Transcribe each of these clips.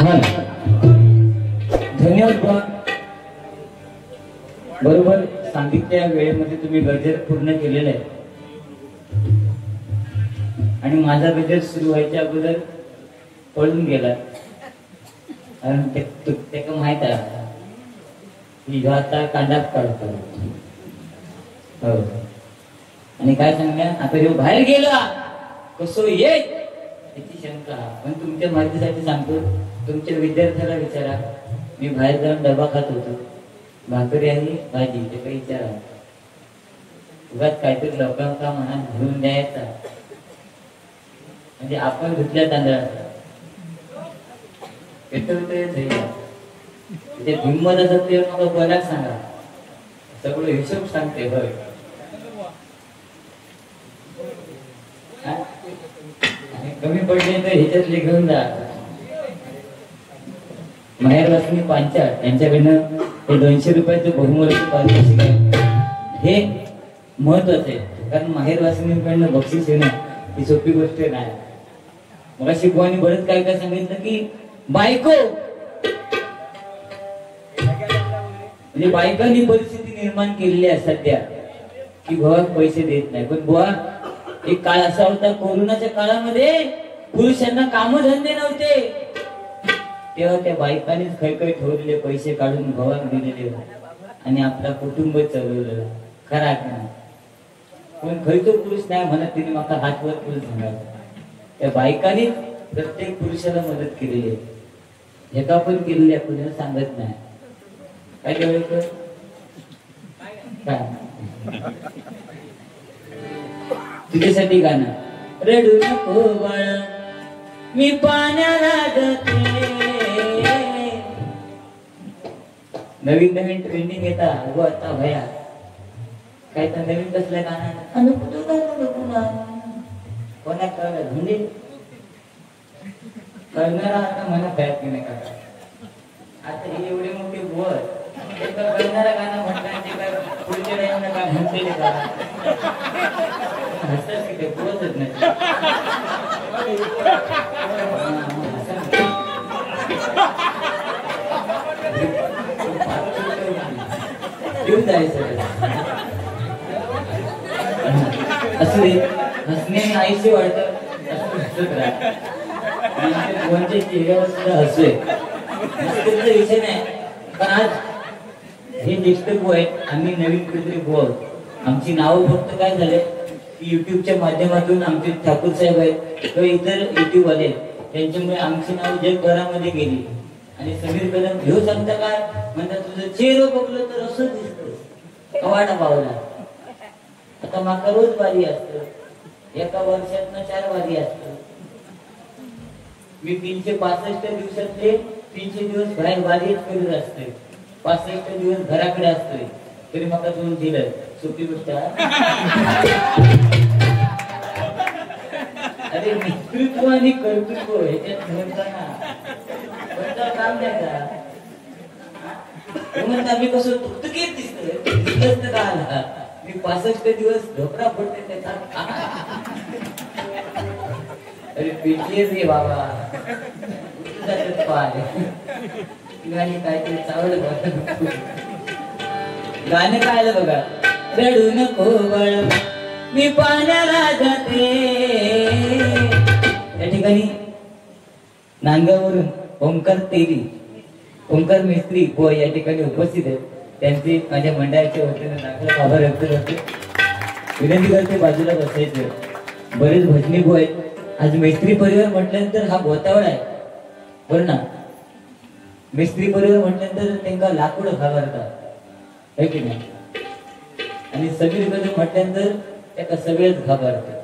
छान धन्यवाद बा. बरोबर सांगितल्या वेळेमध्ये तुम्ही गजर पूर्ण केलेला आहे आणि माझा गजर सुरू व्हायच्या अगोदर पळून गेला. कारण त्याला माहित आहे की आता कांडाच काढतो. हो आणि काय सांगण्या आता जेव्हा बाहेर गेला कसो ये त्याची शंका. पण तुमच्या माहितीसाठी सांगतो, तुमच्या विद्यार्थ्याला विचारा. मी बाहेर जाऊन डबा खात होतो, भाकरी आणि भाजी, ते काही विचारा. उगाच काहीतरी लोकांचा मनात घालून द्यायचा. म्हणजे आपण धुतल्या तांदळाचा ते हिंमत असत ते मग कोणाला सांगा, सगळं हिशोब सांगते. होय कमी पडले तर ह्याच्यातले घेऊन जा. माहेर वासनी पांचाळ यांच्याकडनं हे 200 रुपयाचं बहुमूल्य पारितोषिक आहे. हे महत्वाचं आहे, कारण माहेर वासनीकडनं बक्षीस येणं ही सोपी गोष्ट नाही. मला शिकवानी बरंच काय काय सांगितलं की बायको म्हणजे बायकांनी परिस्थिती निर्माण केलेली आहे सध्या की बुवा पैसे देत नाही. पण बुवा एक काळ असा होता कोरोनाच्या काळामध्ये पुरुषांना कामधंदे नव्हते, तेव्हा त्या बायकांनीच खैखै ठेवलेले पैसे काढून भावाक दिलेले आणि आपला कुटुंब चालवलेला. खरा कोण खैतो पुरुष नाही म्हणत तिने माका हातवर पुरुष म्हणाला. त्या बायकांनी प्रत्येक पुरुषाला मदत केलेली आहे. एका पण केलेली आपल्याला सांगत नाही. काय केलं काय तुझ्यासाठी गाणं. रडू नको बाळ मी पाण्याला जाते. नवीन नवीन ट्रेंडिंग येता अगो आता भया काय तर नवीन कसलं गाणं कोणा कळलं म्हणजे कळणारा आता मला प्रयत्न की नाही का. आता ही एवढी मोठी बोल कळणारा गाणं म्हटलं ते काय पुढच्या टाइमला काय म्हणते का हसत की ते बोलतच नाही. घेऊन जायचं असले हसण्याने आयुष्य वाढतं. कोणत्या चेहऱ्यावर सुद्धा हसले विषय नाही. पण आज हे ज्येष्ठ भाऊ आहेत, आम्ही नवीन कुठेतरी भाऊ आहोत. आमची नावं फक्त काय झाले की युट्यूबच्या माध्यमातून आमचे ठाकूर साहेब आहेत किंवा इतर युट्यूब आले त्यांच्यामुळे आमची नाव जगभरामध्ये गेली. आणि समीर कदम घेऊ सांगता काय म्हणतात तुझं चेहरं बघलं तर असं दिसतं कवाडा पावला. आता माका रोज वारी असतं, एका वर्षातनं 4 वारी असतं. मी 365 दिवसातले 300 दिवस बाहेर वारीच करत असते, 65 दिवस घराकडे असतोय. तरी माका तुम्ही दिलं सोपी गोष्ट. अरे नेतृत्व आणि कर्तृत्व ह्याच्यात म्हणताना काम द्यायचा. म्हणता मी कसं तुकतुकीत दिसत का आला मी 65 दिवस ढोकरा पडते त्याचा. अरे पेटले रे बाबा गाणी काहीतरी चावलं बघा. गाणं काय आलं बघा. रडू नको बाळ मी पाण्याला जाते. या ठिकाणी नांदगाववरून ओंकार तेली ओंकार मिस्त्री व या ठिकाणी उपस्थित आहेत. त्यांचे माझ्या मंडळाच्या वतीने दाखल आभार व्यक्त करते. विनंती करते बाजूला बसायचं. बरेच भजनी भाऊ आहेत. आज मिस्त्री परिवार म्हटल्यानंतर हा गोतावळा आहे बरं ना. मिस्त्री परिवार म्हटल्यानंतर त्यांना लाकूड घाबरतात है की नाही. आणि सगळी कधी म्हटल्यानंतर त्याला सगळेच घाबरतात.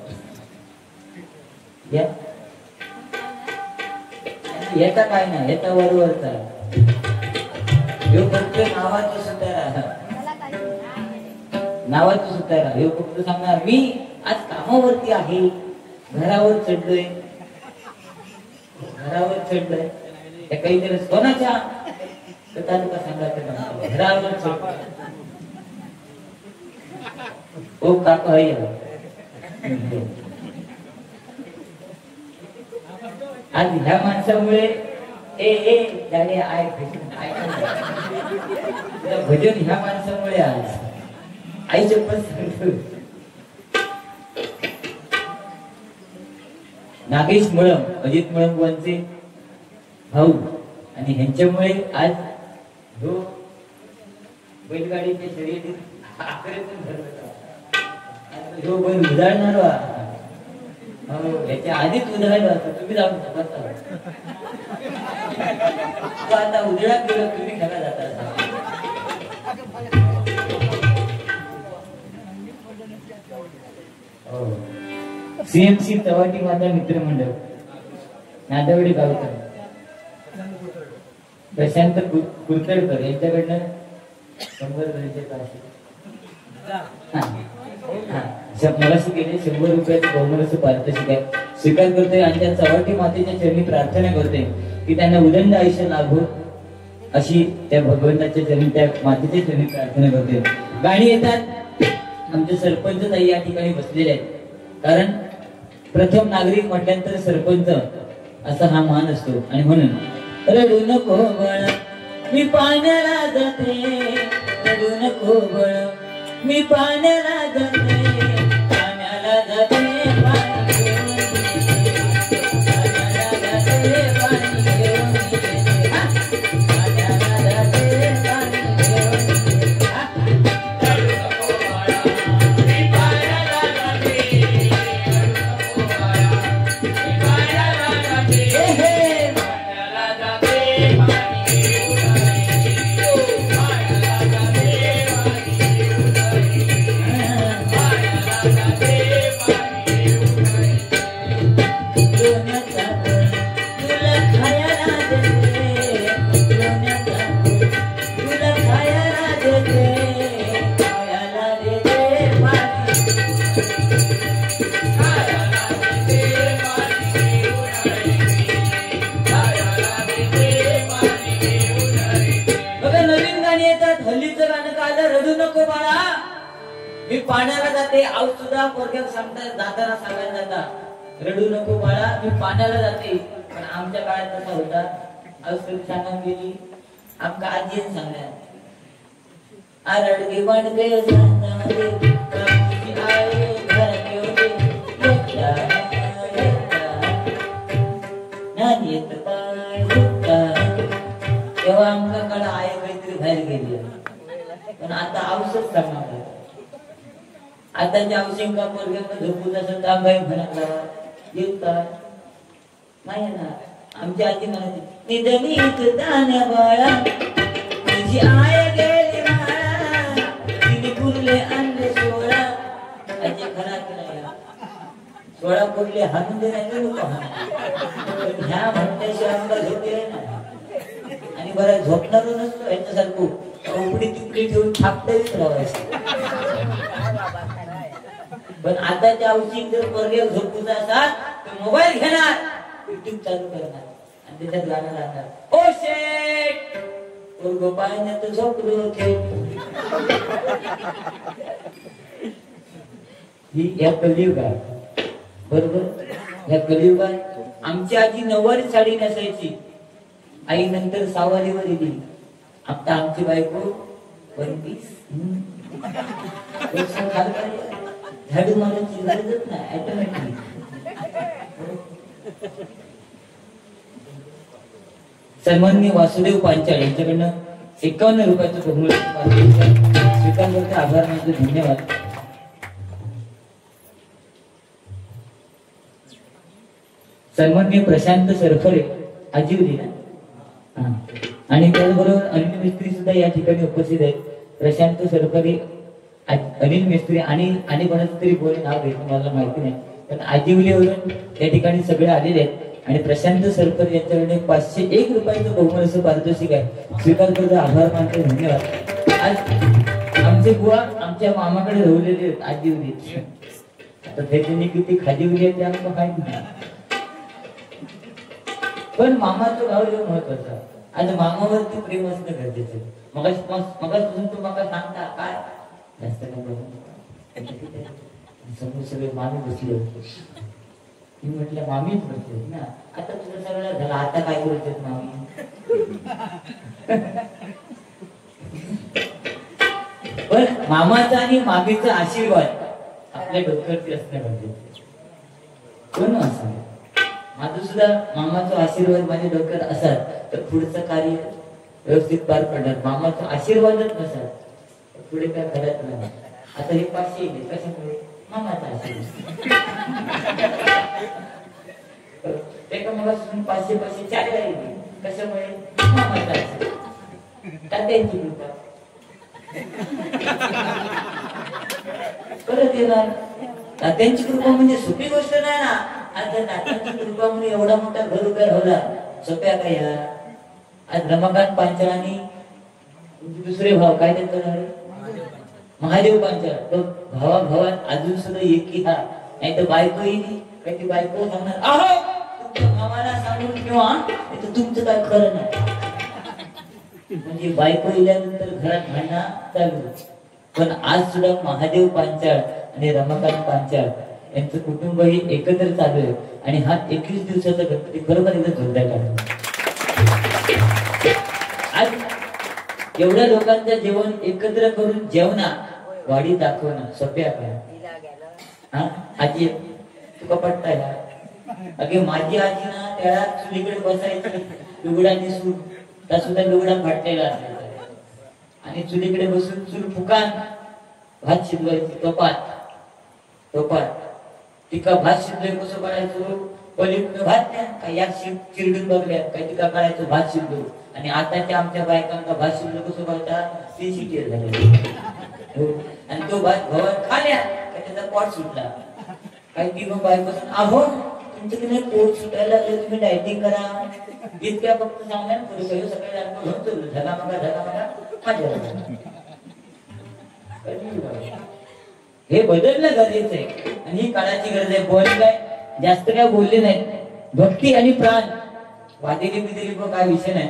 याचा काय नाही, याचा वरवरचा ह्यो फक्त नावाचं सुतारा नावाचं सुतारा. ह्यो फक्त सांगणार मी आज कामावरती आहे, घरावर चढलोय त्या काहीतरी कोणाच्या तालुका सांगायचं घरावर चढलोय. ओ काका आज ह्या माणसामुळे ए गाडी आय भजन ह्या माणसामुळे आज आईचे पण सांगतो. नागेश मुळम, अजित मुळम यांचे भाऊ आणि ह्यांच्यामुळे आज जो बैलगाडीच्या शर्यतीत आकरेतून ठरवला जो बैल उधाळणार याच्या आधीच उधाळलं असं तुम्ही जाऊन आता उधळात गेलो तुम्ही खरा जाता. सीएमसी चव्हाटी माता मित्रमंडळ नादवडी गावकर प्रशांत कुलकर्णकर यांच्याकडनं 100 मगाशी केले 100 रुपयाचं बहुमानाचं पारितोषिक आहे स्वीकार करतोय आणि त्या चव्हाटी मातेच्या चरणी प्रार्थना करतोय की त्यांना उदंड आयुष्य लाभो अशी त्या भगवंताच्या चरणी त्या मातेच्या चरणी प्रार्थना करतोय. गाणी येतात. आमचे सरपंच ताई या ठिकाणी बसलेले आहेत कारण प्रथम नागरिक म्हटल्यानंतर सरपंच असा हा मान असतो आणि म्हणून रडू नको बळ मी पाण्याला जाते रडू नको बळ मी पाण्याला जाते पाण्याला जाते पाणी घेऊन पाण्याला जाते पाणी घेऊन पाण्याला जाते पाणी घेऊन रडू नको बळ मी पाण्याला जाते रडू नको बळ मी पाण्याला जाते पाण्याला जाते पाणी मी पाण्याला जाते आऊ सुद्धा पोरग्याला सांगतात जाताना सांगायला जाता रडू नको बाळा मी पाण्याला जाते. पण आमच्या काळात कसा होता औषध सांगा गेली आमका आजी सांगणार आरडगे वाणगे तेव्हा आमच्या काळात आई काहीतरी बाहेर गेली पण आता औषध सांगणार आताच्या औषधा पोरग्यामध्ये झोपून असं तांबाई म्हणाला येतात नाही ना. आमची आजी म्हणायची निधनीत दाण्या बाळा तुझी आय गेली माळा तिने पुरले आणले 16 आजी घरात नाही 16 पुरले हाणून दे नाही ह्या म्हणण्याशिवाय आमला झोप आहे ना आणि बरं झोपणार नसतो ह्याच्यासारखं उपडी तिपडी ठेवून थापटावीच राहायचं. पण आताच्या औषध जर पोरग्या झोपून असतात तर मोबाईल घेणार युट्यूब चालू करणार आणि त्याच्यात गाणं लागणार ओ शेट पोरगो पाण्यात झोपलो थेट. ही या कलियुगात बरोबर या कलियुगात आमची आजी 9वारी साडी नेसायची आई नंतर 6वारीवर गेली. आता आमची बायको 1 झाडू मारायची गरजच नाही ऑटोमॅटिक. सन्माननीय वासुदेव पांचाळ यांच्याकडनं 51 रुपयाचं बहुमूल्य स्वीकार करते आभार मानतो धन्यवाद. सन्माननीय प्रशांत सरफरे आजीवली ना आणि त्याचबरोबर अनिल मिस्त्री सुद्धा या ठिकाणी उपस्थित आहेत. प्रशांत सरफरे अनिल मिस्त्री आणि कोणाचं तरी बोल नाव घेत मला माहिती नाही पण आजीवलीवरून या ठिकाणी सगळे आलेले आहेत आणि प्रशांत सरकर यांच्याकडे 501 रुपयाचं बहुमानाचं पारितोषिक आहे स्वीकार करतो आभार मानतो धन्यवाद. आज आमचे बुवा आमच्या मामाकडे राहिलेले आहेत आजीवली आता त्याच्यानी किती खाजीवली आहे ते आम्हाला माहित नाही पण मामाचं गाव लय महत्वाचं. आज मामावरती प्रेम असणं गरजेचं आहे. मगापासून तुम्हाला सांगता काय जास्त समोर सगळे मामी बसले होते मी म्हटलं मामीच बसले ना आता तुझं सगळं झालं आता काय करत मामी पण मामाचा आणि मामीचा आशीर्वाद आपल्या डोक्यावरती असणे गरजेचे. कोण असं माझं सुद्धा मामाचा आशीर्वाद माझ्या डोक्यात असाल तर पुढचं कार्य व्यवस्थित पार पडणार. मामाचा आशीर्वादच नसाल तर पुढे काय करत नाही. आता हे 500 कशामुळे? मामाचा आशीर्वाद. एका मला 500 4 येईल कशामुळे? मामाचा आशीर्वाद. तात्यांची कृपा परत येणार. तात्यांची कृपा म्हणजे सोपी गोष्ट नाही ना. आता तात्यांची कृपा म्हणजे एवढा मोठा घर उभा राहिला सोप्या काय यार. आज रमाकांत पांचाळ आणि दुसरे भाव काय त्यांचं नाव? महादेव पांचाळ. तो भावात अजून सुद्धा एकी हा नाही तर बायको येईल काय ती बायको सांगणार आहो तुमच्या भावाला सांगून किंवा तुमचं काय खरं नाही. म्हणजे बायको येल्यानंतर घरात भांडणं चालू. पण आज सुद्धा महादेव पांचाळ आणि रमाकांत पांचाळ यांचं कुटुंब हे एकत्र चालू आहे. आणि हा 21 दिवसाचा गणपती बरोबर एकदा जोरदार काढतो. आज एवढ्या लोकांचं जेवण एकत्र करून जेवणा वाडी दाखवणं सोप्या काय? आजी तुका पटताय का? अगे माझी आजी ना त्याला चुलीकडे बसायची लुगडा दिसून त्या सुद्धा लुगडा फाटलेला असायचा आणि चुलीकडे बसून चूल फुकान भात शिजवायची टोपात तिका भात शिजले कसं करायचो? पलीकडे भात द्या काय या चिरडून बघल्या काय तिका करायचो भात शिजलो. आणि आताच्या आमच्या बायकांना भात शिजलो कसं करतात? 3 शिटी झाले आणि तो भात गव्हात खाल्या काय त्याचा पोट सुटला. काही ती मग बायको आहो तुमच्याकडे पोट सुटायला लागले तुम्ही डायटिंग करा इतक्या फक्त सांगणार पुढे काही सकाळी झाला मगा हे बदलणं गरजेचं आहे आणि ही काळाची गरज आहे. बोल काय जास्त काय बोलले नाही. भक्ती आणि प्राण वादेली बिदेली काय विषय नाही.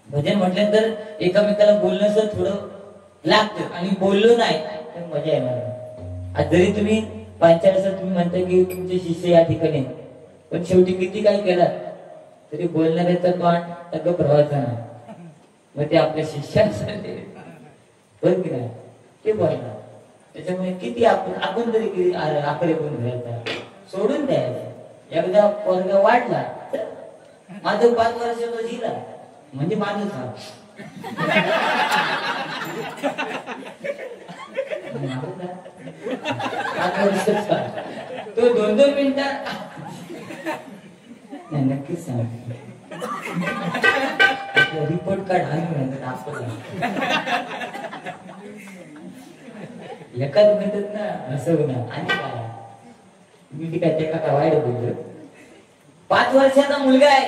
भजन म्हटलं तर एकामेकाला बोलणं थोडं लागतं आणि बोललो नाही तर मजा येणार. आज जरी तुम्ही पांचाळ तुम्ही म्हणता की तुमचे शिष्य या ठिकाणी पण शेवटी किती काय केलं तरी बोलणाऱ्याचा तोंड तग प्रवाचा नाही. मग ते आपल्या शिष्यांसाठी बरं की नाही ते बोलणार. त्याच्यामुळे किती आपण तरी किती आकडे कोण घ्यायचा सोडून द्यायचं. एकदा पोरगा वाढला माझं 5 वर्षाचा जिला म्हणजे माझं सांग तो 2-2 मिनिटात नक्कीच सांग रिपोर्ट कार्ड एकाच मिनिटात ना असं ना. आणि काय मी काय ते का वाईट बोललो. 5 वर्षाचा मुलगा आहे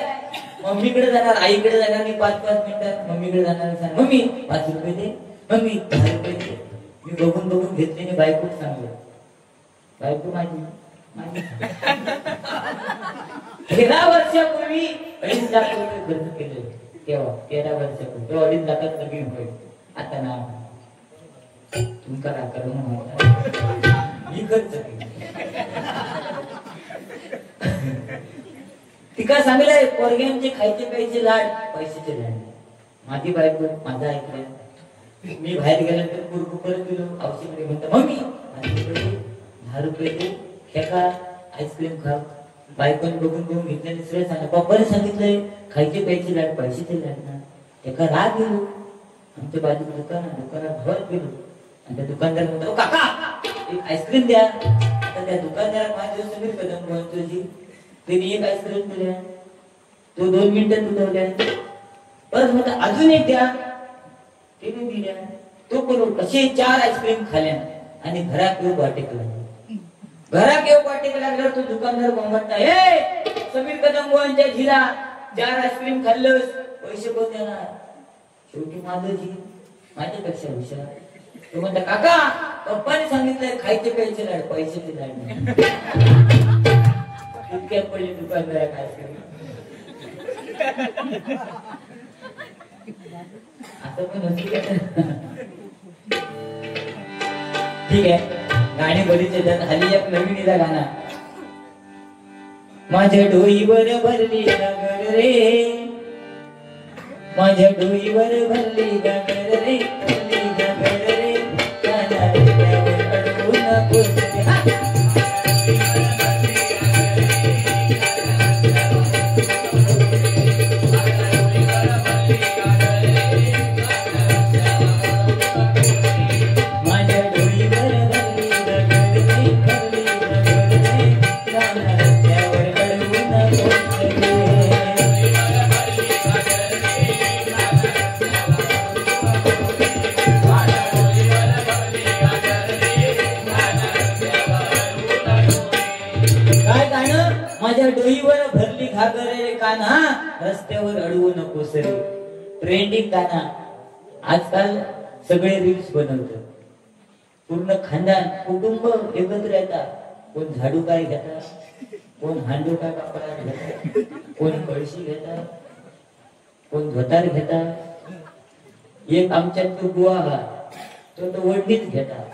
मम्मीकडे जाणार आईकडे जाणार मी 5-5 मिनिटात मम्मीकडे जाणार सांग मम्मी 5 रुपये दे मम्मी 10 रुपये दे. मी बघून घेतले बायकोच सांगलं बायको माझी 13 वर्षापूर्वी 2.5 लाख रुपये खर्च केले. तेव्हा 13 वर्षापूर्वी 2.5 लाखात नवीन होईल. आता ना तुमचा राखा मी खर्च केले. तिका सांगलंय पोरग्यांचे खायचे प्यायचे लाड पैशाचे लाड. माझी बायको माझा ऐकलं. मी बाहेर गेल्यानंतर कुरकू परत गेलो औषध म्हणतो मम्मी माझ्याकडे 10 रुपये दे एका आईस्क्रीम खा. बायकोने बघून घेतल्याने सगळं सांगा पप्पाने सांगितलंय खायचे प्यायचे लाड पैशाचे लाड ना. एका राग गेलो आमच्या बाजू दुकानात भरत गेलो आणि त्या दुकानदार म्हणतो काका एक आईस्क्रीम द्या. आता त्या दुकानदारात माझ्या समीर कदम बोलतोय त्यांनी एक आईस्क्रीम दिल्या तो 2 मिनिटात दुधवल्या परत म्हणतो अजून एक द्या त्याने दिल्या तो करून कसे 4 आईस्क्रीम खाल्या आणि घरात येऊ वाटेक लागला. घरात येऊ वाटेक लागल्यावर तो दुकानदार बोंबटला हे समीर कदम बोलांच्या झिला 4 आईस्क्रीम खाल्लंस पैसे कोण देणार? शेवटी माझं जी माझ्यापेक्षा हुशार. तो म्हणता काका पप्पाने सांगितलंय खायचे प्यायचे लाड पैशाचे लाड नाही. इतक्या पडले दुकानदार काय आता पण ठीक आहे. गाणी बरीच येतात. हल्ली एक नवीन येता गाणं माझ्या डोईवर भरली नगर रे माझ्या डोईवर भरली गगर रे, भरली गगर रे, काना रस्त्यावर अडवू नकोस रे. माझ्या डोईवर भरली गगर रे, भरली गगर रे, काना रस्त्यावर अडवू नकोस रे. माझ्या डोईवर भरली घागर रे कान्हा, रस्त्यावर अडवू नकोस रे. ट्रेंडिंग गाणं. आजकाल सगळे रील्स बनवतात. पूर्ण खानदान कुटुंब एकत्र येतात. कोण झाडू काय घेतात, कोण हांडू काय कापडा घेतात, कोण कळशी घेतात, कोण धोतार घेतात. एक आमच्यात तो बुवा हा, तो वडलीच घेतात.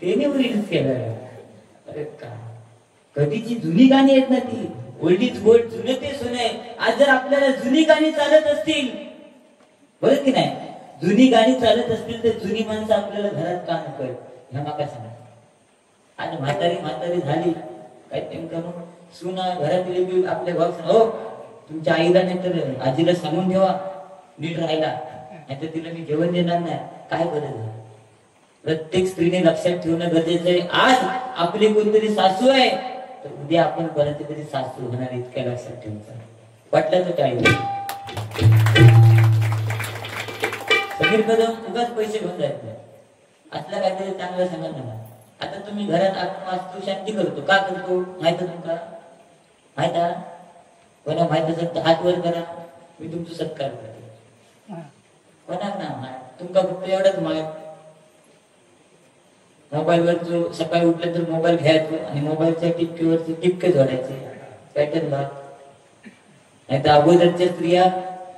त्याने रील्स केलं. अरे का कधीची जुनी गाणी आहेत ना ती, ओल्ड गोल्ड, जुने ते सोने. आज जर आपल्याला जुनी गाणी चालत असतील, बरं की नाही, जुनी गाणी चालत असतील तर जुनी माणसं आपल्याला घरात का नको ह्या माका सांगा. आज म्हातारी म्हातारी झाली काय नेमकं सुना घरातली आपल्या भाऊ हो तुमच्या आईला नाही तर आजीला सांगून ठेवा नीट राहायला, नाही तर तिला मी जेवण देणार नाही. काय गरज आहे? प्रत्येक स्त्रीने लक्षात ठेवणं गरजेचं आहे. आज आपली कोणतरी सासू आहे तर उद्या आपण कोणाची तरी सासू होणार, इतक्या लक्षात ठेवायचं. वाटलं तर काय सगळी कदम उगाच पैसे घेऊन जायचं नाही. असलं काहीतरी चांगलं सांगा ना. आता तुम्ही घरात आपण वास्तू शांती करतो, का करतो माहित तुमका? माहित कोणा माहित असेल तर हात वर करा, मी तुमचा सत्कार करतो. कोणाक ना तुमका फक्त एवढंच माहित. मोबाईलवर जो सकाळी उठलं तर मोबाईल घ्यायचो आणि मोबाईलच्या टिपकीवरचे टिपके जोडायचे पॅटर्न भाग. नाही तर अगोदरच्या स्त्रिया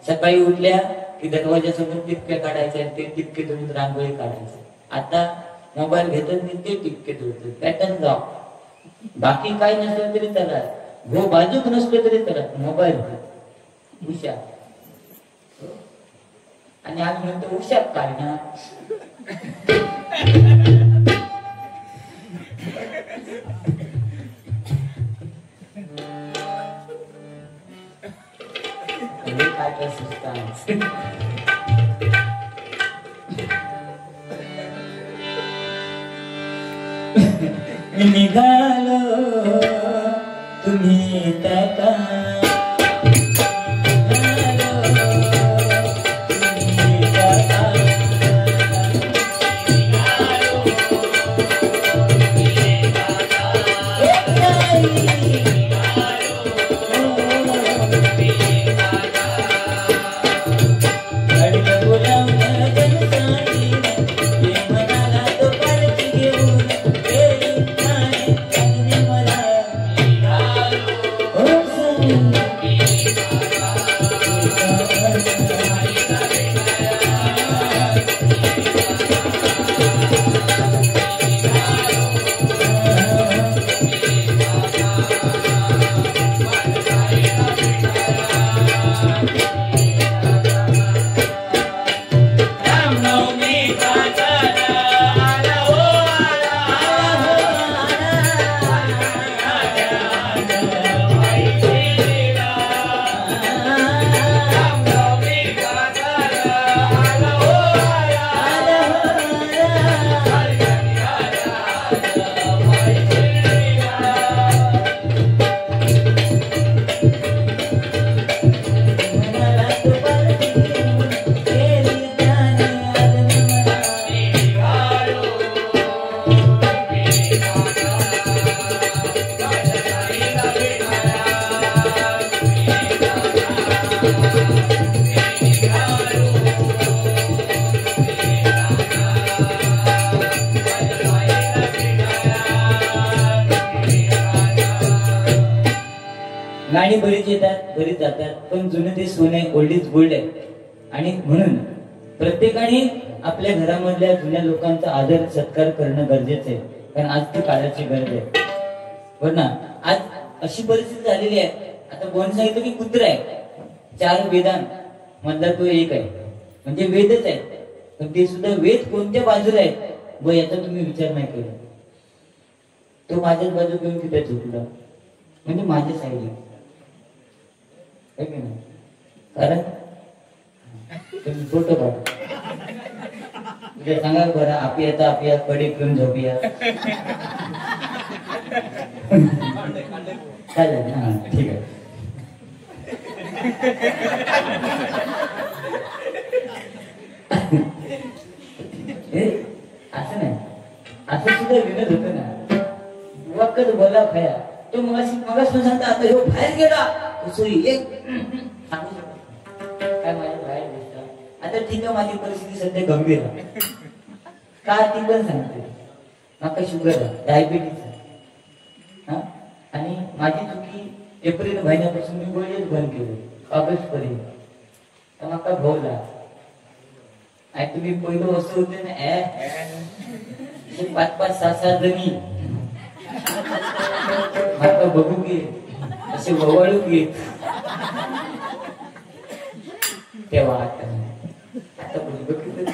सकाळी उठल्या की दरवाजा समोर टिपके काढायचे, ते टिपके धरून रांगोळी काढायचे. आता मोबाईल घेतात आणि ते टिपके धरतात, पॅटर्न जाव. बाकी काही नसलं तरी त्याला हो बाजूक नसलं तरी त्याला मोबाईल हुशार. आणि आम्ही म्हणतो हुशार काय ना. निघालो तुम्ही तका गाणी बरीच येतात बरीच जातात, पण जुने ते सोने ओल्ड इज गोल्ड आहे. आणि म्हणून प्रत्येकाने आपल्या घरामधल्या जुन्या लोकांचा आदर सत्कार करणं गरजेचं आहे, कारण आज ती काळाची गरज आहे. हो ना. आज अशी परिस्थिती झालेली आहे. आता कोण सांगितलं की कुत्रा आहे, 4 वेदांत मधला तो एक आहे, म्हणजे वेदच आहे. पण ते सुद्धा वेद कोणत्या बाजूला आहेत व याचा तुम्ही विचार नाही केला. तो माझ्याच बाजू घेऊन तिथे झोपला, म्हणजे माझ्या साईडला, कारण तुम्ही फोटो काढ तुझ्या सांगा बरं. आपल्या कडे घेऊन झोपूया. चालेल, हा ठीक आहे. असं नाही, असं सुद्धा विनोद होत ना. वकत बोला खाया तो मग सांगता आता ह्यो बाहेर गेला एक काय माझ्या बाहेर दिसला. आता ठीक आहे, माझी परिस्थिती सध्या गंभीर आहे. का ती पण सांगते, माका शुगर आहे, डायबिटीस आहे, आणि माझी चुकी एप्रिल महिन्यापासून मी गोळीच बंद केली ऑगस्ट पर्यंत. तर माका भाऊला तुम्ही पहिलं वस्तू होते ना 5-5, 6-7 जणी माका बघू घे, असे ववाळू घे. तेव्हा आता बघितलं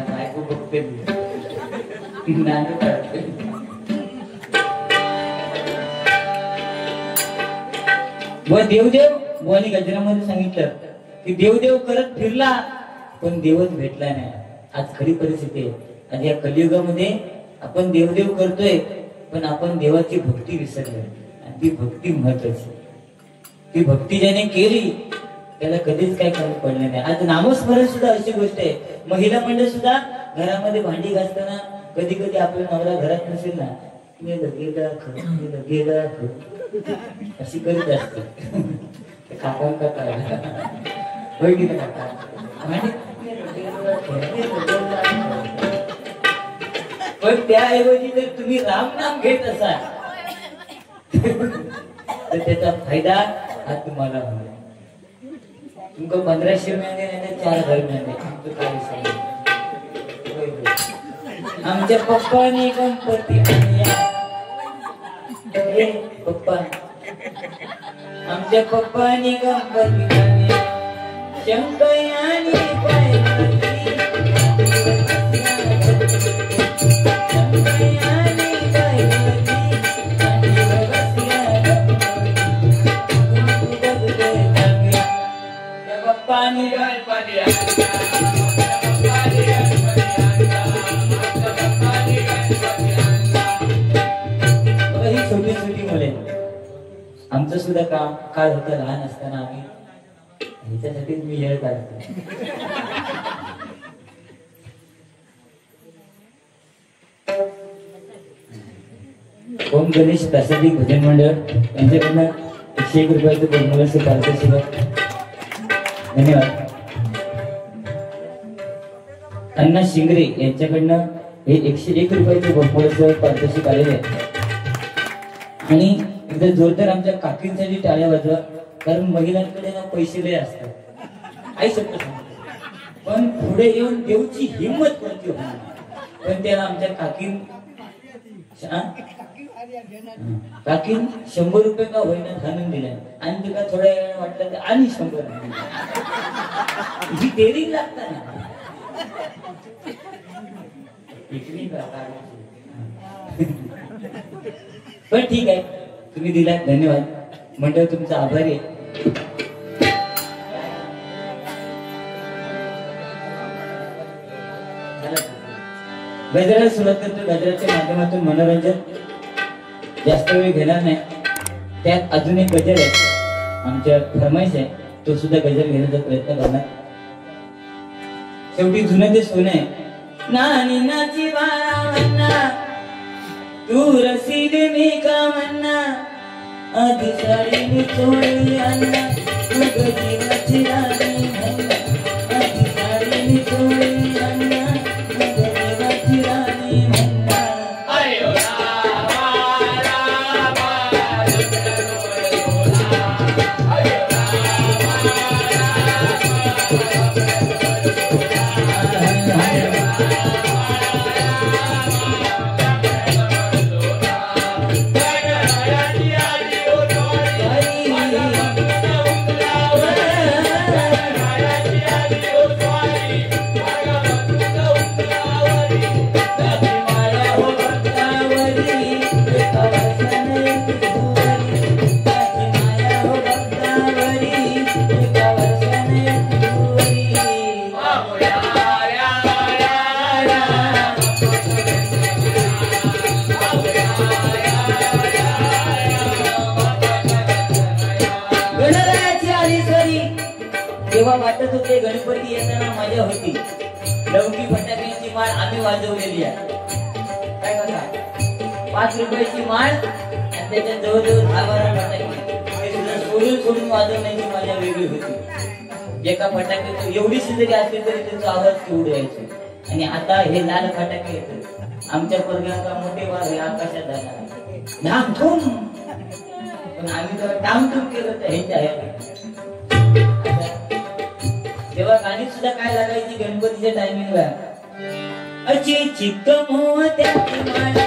बायको बघते व देवदेव बुवानी गजरामध्ये सांगितलं की देवदेव करत फिरला पण देवच भेटला नाही. आज खरी परिस्थिती आहे. आज या कलियुगामध्ये आपण देवदेव करतोय पण आपण देवाची भक्ती विसरलोय. आणि ती भक्ती महत्वाची. ती भक्ती ज्याने केली त्याला कधीच काय कमी पडले नाही. आज नामस्मरण सुद्धा अशी गोष्ट आहे. महिला मंडळ सुद्धा घरामध्ये भांडी घासताना कधी कधी आपला नवरा घरात नसेल ना, गेला अशी करीत असते. काका पण त्याऐवजी जर तुम्ही रामनाम घेत असाल तर त्याचा फायदा हा तुम्हाला होईल. तुमका 1500 मिळाले नाही 4000 मिळाले, तुमचं काय सांग. आमच्या पप्पाने गणपती पप्पा आमच्या पप्पाने गणपती शंकयानी पाणी ही छोटी छोटी मुले. आमचं सुद्धा काम काळ होतं लहान असताना. आम्ही ह्याच्यासाठीच मी येळ काढतो. ओम गणेश प्रासादिक भजन मंडळ यांच्याकडनं 101 रुपयाचं बोनस पारितोषिक. धन्यवाद. अण्णा शिंगरे यांच्याकडनं हे 101 रुपयाचे बोनस पारितोषिक आलेले आहे. आणि एकदा जोरदार आमच्या काकींसाठी टाळ्या वाजवा, कारण महिलांकडे ना पैसे लय असतात. आई शब्द सांगतो पण पुढे येऊन देऊची हिंमत कोणती होणार. पण त्याला आमच्या काकीन 100 रुपये का होईना घालून दिल्या. आणि तुला थोड्या वेळ वाटलं तर आणि 100 ही डेअरिंग लागतात ना. पण ठीक आहे, तुम्ही दिला, धन्यवाद. मंडळ तुमचा आभारी आहे. गजराला सुरुवात करतो. गजराच्या माध्यमातून मनोरंजन जास्त वेळ घेणार नाही. त्यात अजून एक गजर आहे, आमच्या फरमाईश आहे, तो सुद्धा गजर घेण्याचा प्रयत्न करणार. शेवटी जुनं ते सोनं आहे. नानी नाची बाळा तू रसीद मी का म्हणा, आधी साडी मी चोळी आणा, मग जीवाची राणी म्हणा, आधी साडी मी चोळी आणा, मग जीवाची राणी म्हणा. गावामध्ये गणपती येताना मजा होती. लवकी फटाक्यांची माळ आम्ही वाजवलेली आहे. काय करता 5 रुपयाची माळ आणि त्याच्या जवळजवळ 10-12 फटाके ते सुद्धा सोडून वाजवण्याची मजा वेगळी होती. एका फटाक्याचं एवढीशी जरी असली तरी त्याचा आवाज केवढा यायचा. आणि आता हे लाल फटाके येतात. आमच्या पोरग्यांचा मोठे वाघ आकाशात झाला धामधूम, पण आम्ही तर धामधूम केलं तर ह्याच्या तेव्हा गाणी सुद्धा काय लागायची गणपतीच्या टायमिंगला. अची चित्त मोत्याची माळ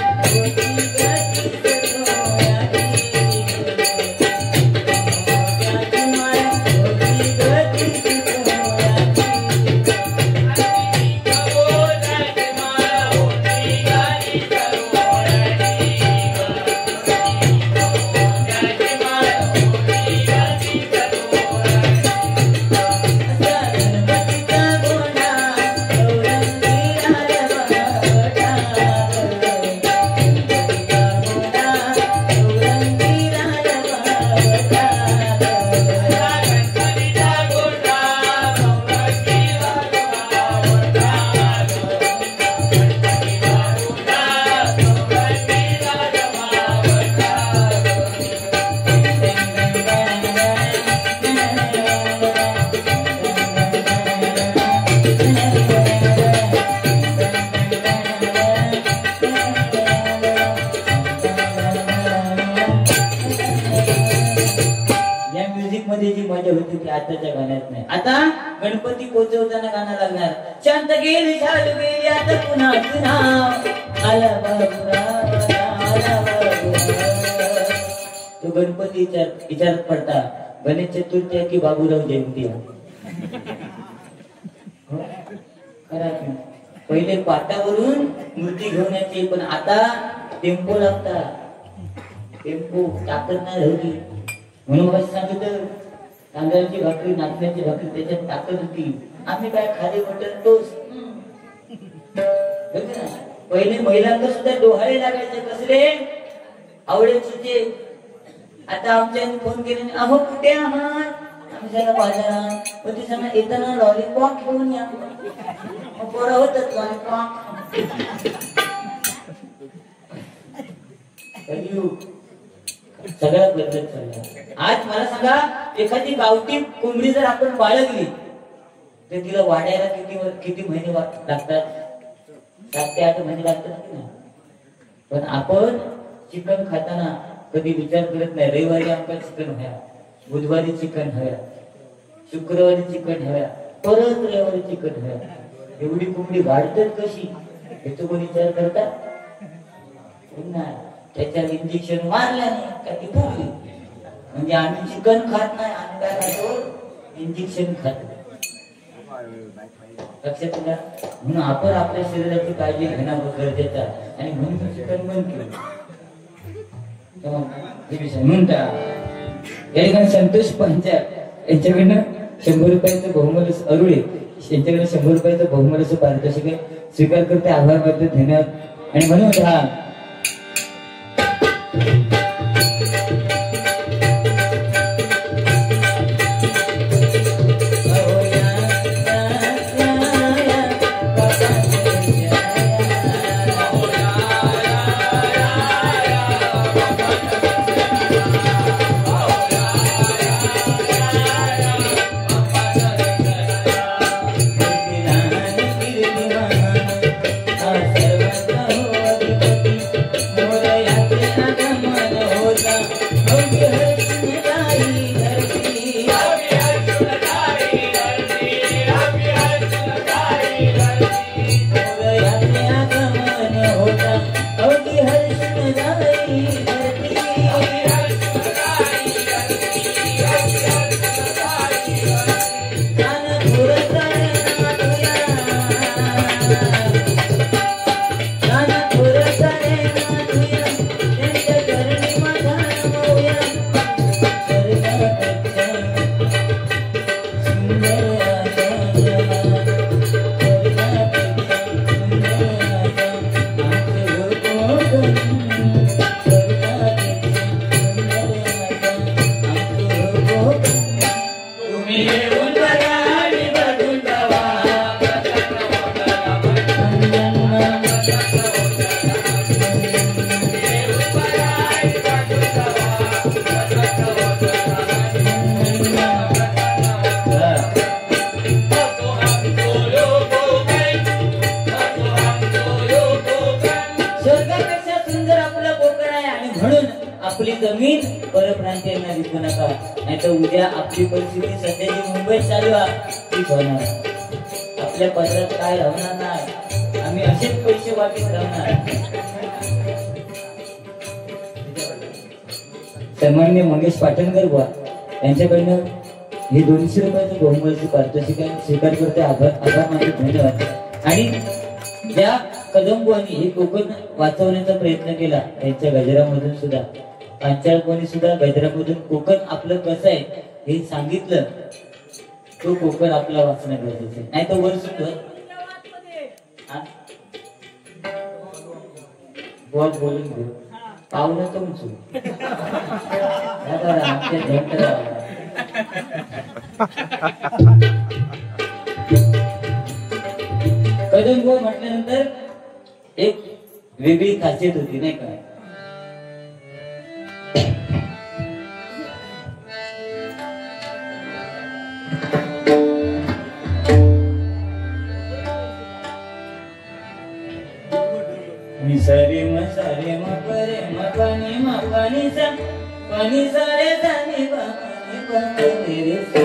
आताच्या गाण्यात नाही. आता गणपती पोचवताना गाणं लागणार. शांत गेली झाल गेली आता पुन्हा पुन्हा आला बाबूराव आला बाबूराव. तो गणपती विचारत पडता गणेश चतुर्थी आहे की बाबूराव जयंती आहे. पहिले पाटावरून मूर्ती घेऊन यायची, पण आता टेम्पो लागता. टेम्पो ताकद नाही राहिली म्हणून कसं सांगितलं तांदळाची भाकरी नाचण्याची भाकरी त्याच्यात ताकद होती. आम्ही काय खाली बटर टोस्ट. पहिले महिलांना सुद्धा डोहाळे लागायचे कसले आवडायचे. आता आमच्याने फोन केले अहो कुठे आहात. आम्ही जरा बाजारात पण ते सांगा येताना लॉलीपॉप घेऊन या. मग पोरं होतच लॉलीपॉप. सगळ्या बदलत चालला. आज मला सांगा एखादी गावठी कोंबडी जर आपण बाळगली तर तिला वाढायला किती महिने लागतात. 7 ते 8 महिने लागतात की नाही. पण आपण चिकन खाताना कधी विचार करत नाही रविवारी आमका चिकन हव्या, बुधवारी चिकन हव्या, शुक्रवारी चिकन हव्या, परत रविवारी चिकन हव्या. एवढी कोंबडी वाढतात कशी याचा कोणी विचार करतात नाही. त्याच्यावर इंजेक्शन मारल्याने काय ती फुगली. म्हणजे आम्ही चिकन खात नाही, आम्ही काय खातो इंजेक्शन खातो. लक्षात घ्या. म्हणून आपण आपल्या शरीराची काळजी घेणं गरजेचं आहे. आणि म्हणून चिकन बंद केलं. म्हणता या ठिकाणी संतोष पंचाळ यांच्याकडनं 100 रुपयाचं बहुमूल्य अरुळे यांच्याकडे 100 रुपयाचं बहुमूल्य पारितोषिक स्वीकार करते. आभार मानते. धन्यवाद. आणि म्हणून हा म्हणून आपली जमीन परप्रांतीयांना विकू नका, नाहीतर उद्या आपली परिस्थिती सध्याची मुंबईत चालू आहे तीच होणार. आपल्या पदरात काय राहणार नाही, आम्ही असेच पैसे वाटत राहणार. सन्माननीय मंगेश पाटणकर बुवा यांच्याकडनं हे 200 रुपयाचं बहुमूल्य पारितोषिक स्वीकार करते. आभार मानते, धन्यवाद. आणि ज्या कदम बुवांनी हे कोकण वाचवण्याचा प्रयत्न केला त्यांच्या गजरामधून सुद्धा, पांचाळ बुवांनी सुद्धा गजरामधून कोकण आपलं कसं आहे हे सांगितलं. तो कोकण आपला वाचणं गरजेचं आहे, नाही तर वर सुद्धा बोलून घेऊ पाहुणं तुमचं आमच्या कदम बुवा म्हटल्यानंतर एक वेगळी खासियत होती नाही का. सारे म परे म पानी सा पानी सारे सानी बा पानी रे सा.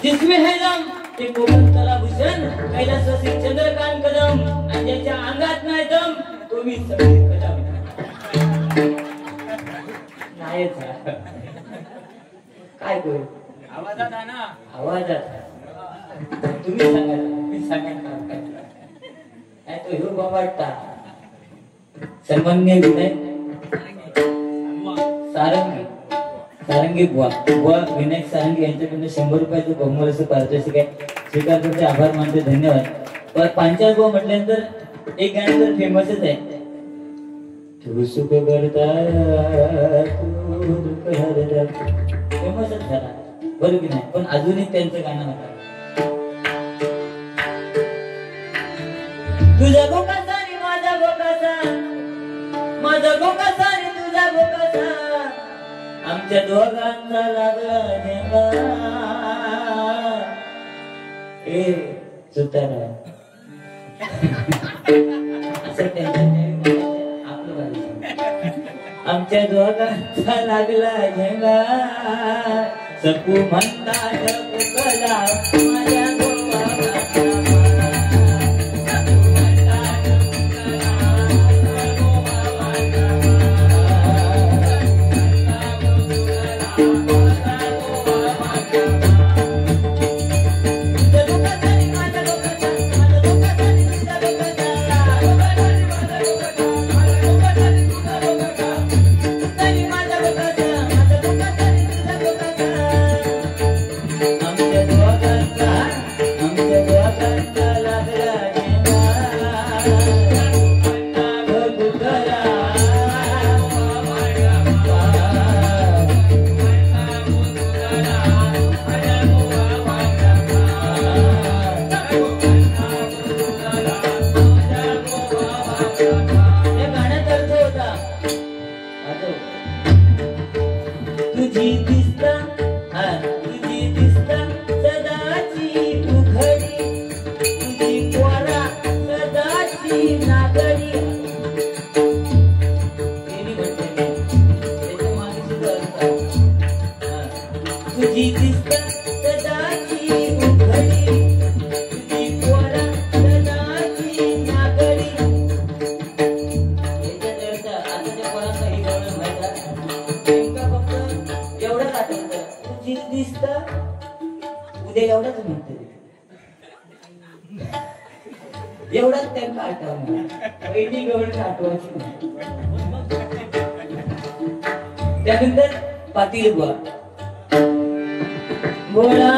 जिसमें है दम ते कोकण कलाभूषण कैलासवासी चंद्रकांत कदम, आणि ज्याच्या अंगात नाही दम तो मी समीर कदम नाही. काय करू आवाजात आहे ना, आवाजात तुम्ही सांगा, मी सांगायला काय तो ह्यो बाबाटा. सन्माननीय विनय सारंगी बुवा विनायक सारंगी यांच्याकडून 100 रुपयाचं बहुमूल्य पारितोषिक आहे, स्वीकार करते, आभार मानते, धन्यवाद. पण पांचाळ बुवा म्हटल्यानंतर एक गाणं तर फेमसच आहे. तू सुख करता तू दुःख हरता, फेमसच झाला बरोबर की नाही. पण अजूनही त्यांचं गाणं होतं. तुझा गोकासा रे माझा गोकासा, माझा गोकासा रे तुझा गोकासा, आमच्या दोघांचा लागला नेमा. ए सुतारा आमच्या दोघांचा लागला झेंगा, सकू म्हणतात कुकला माझ्या एवढाच त्यांना आठवणार, पहिली गवळ आठवायची नाही. त्यानंतर पाटील बुवा, भोळा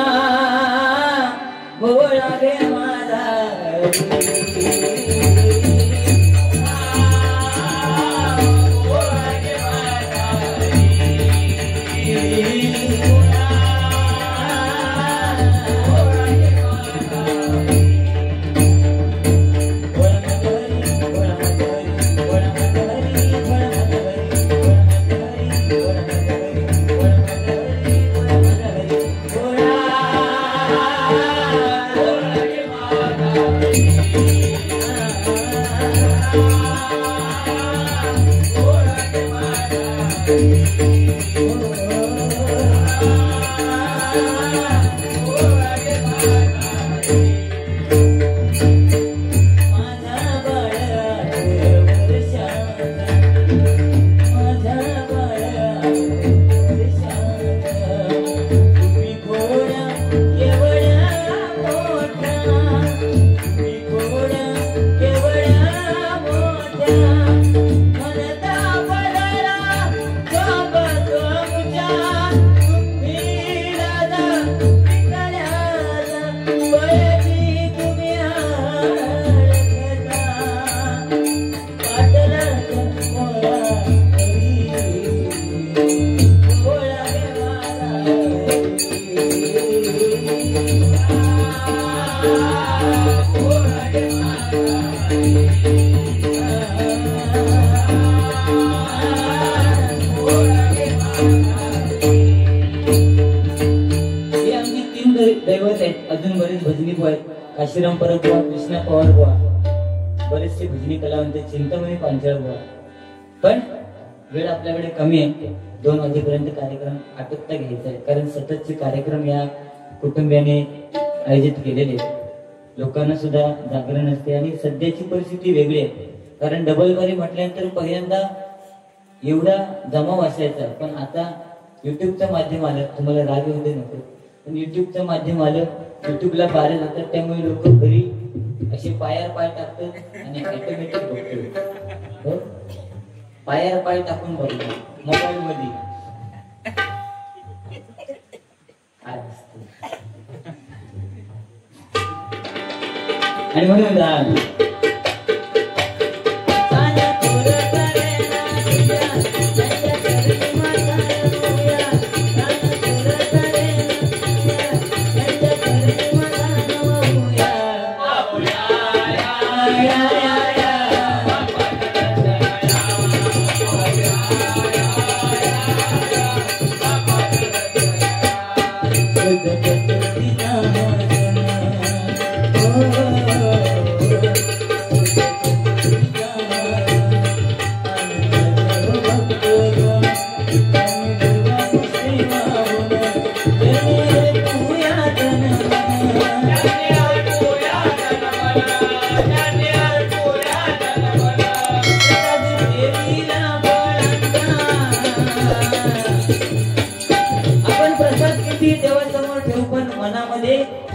भोळा रे माझा अजून बरेच भजनी बुवा आहेत, काशीराम परब बुवा, कृष्णा पवार बुवा, बरेचसे भजनी कलावंत, चिंतामणी पांचाळ बुवा. पण वेळ आपल्याकडे कमी आहे, 2 वाजेपर्यंत कार्यक्रम आटोपता घ्यायचा आहे, कारण सततचे कार्यक्रम या कुटुंबियाने आयोजित केलेले. लोकांना सुद्धा जागरण असते आणि सध्याची परिस्थिती वेगळी आहे, कारण डबल बारी म्हटल्यानंतर पहिल्यांदा एवढा जमाव असायचा, पण आता युट्यूबचं माध्यम आलं. तुम्हाला राग येऊ दे नको, पण युट्यूबचं माध्यम आलं, युट्यूबला बारे जातात, त्यामुळे लोक घरी असे पायावर पाय टाकतात आणि ऑटोमॅटिक बघतो. पायावर पाय टाकून बघतो मोबाईल मध्ये. आणि म्हणून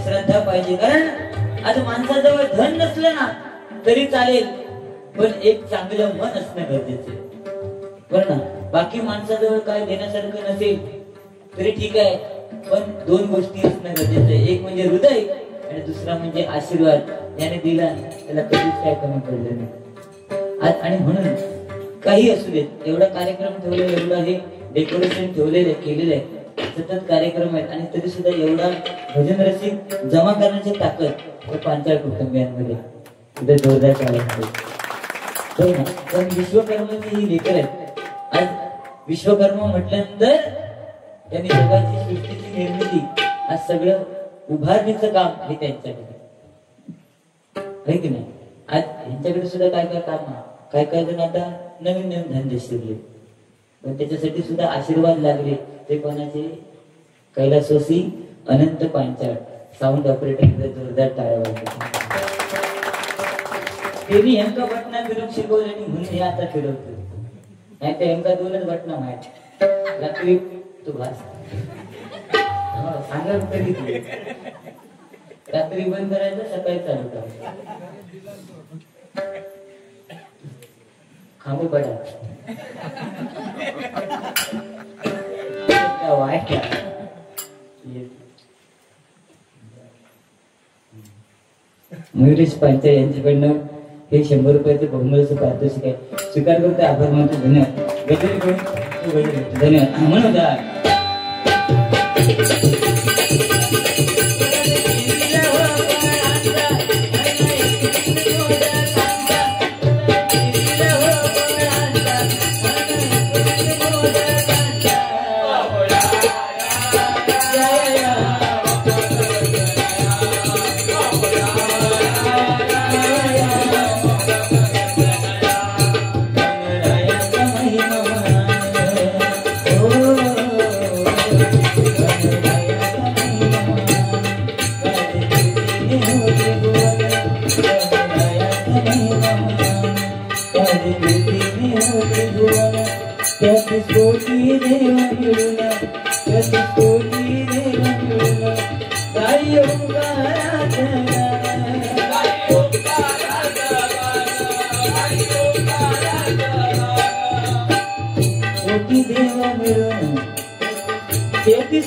श्रद्धा पाहिजे. कारण आज माणसाजवळ धन नसलं ना तरी चालेल, पण एक चांगलं मन असणं गरजेचं आहे, बरं ना. बाकी माणसाजवळ काय देण्यासारखं नसेल तरी ठीक आहे, पण 2 गोष्टी असणं गरजेचं आहे. एक म्हणजे हृदय आणि दुसरा म्हणजे आशीर्वाद. याने दिला त्याला कधीच काय कमी पडलं नाही आज. आणि म्हणून काही असू देत, एवढा कार्यक्रम ठेवलेला, एवढा हे डेकोरेशन ठेवलेलं केलेलं आहे, सतत कार्यक्रम आहेत, आणि तरी सुद्धा एवढा भजन रसिक जमा करण्याची ताकद त्या पांचाळ कुटुंबियांमध्ये तिथे जोरदार चालत. पण विश्वकर्माची ही लेकर आहेत. आज विश्वकर्मा म्हटल्यानंतर त्यांनी जगाची सृष्टीची निर्मिती, आज सगळं उभारणीचं काम हे त्यांच्याकडे आहे की नाही. आज यांच्याकडे सुद्धा काय काय काम, काय जण आता नवीन धंदे शिरले, पण त्याच्यासाठी सुद्धा आशीर्वाद लागले. ते कोणाचे? कैलासवासी अनंत पांचाळ साऊंड ऑपरेटर, जोरदार टाळ्या वाजवतात. त्यांनी एमका बटना फिरून शिकवले म्हणून हे आता फिरवतो, नाही तर एमका 2च बटना माहित रात्री तू भास सांगा तरी. रात्री बंद करायचं, सकाळी चालू करायचं. खांबू पडा वाईट मयुरेश पांचाळ यांच्याकडनं हे 100 रुपयाचे बहुमूल्याचं पारितोषिक आहे. स्वीकार करतो, आभार मानतो. धन्यवाद. गजरी करून धन्यवाद म्हणून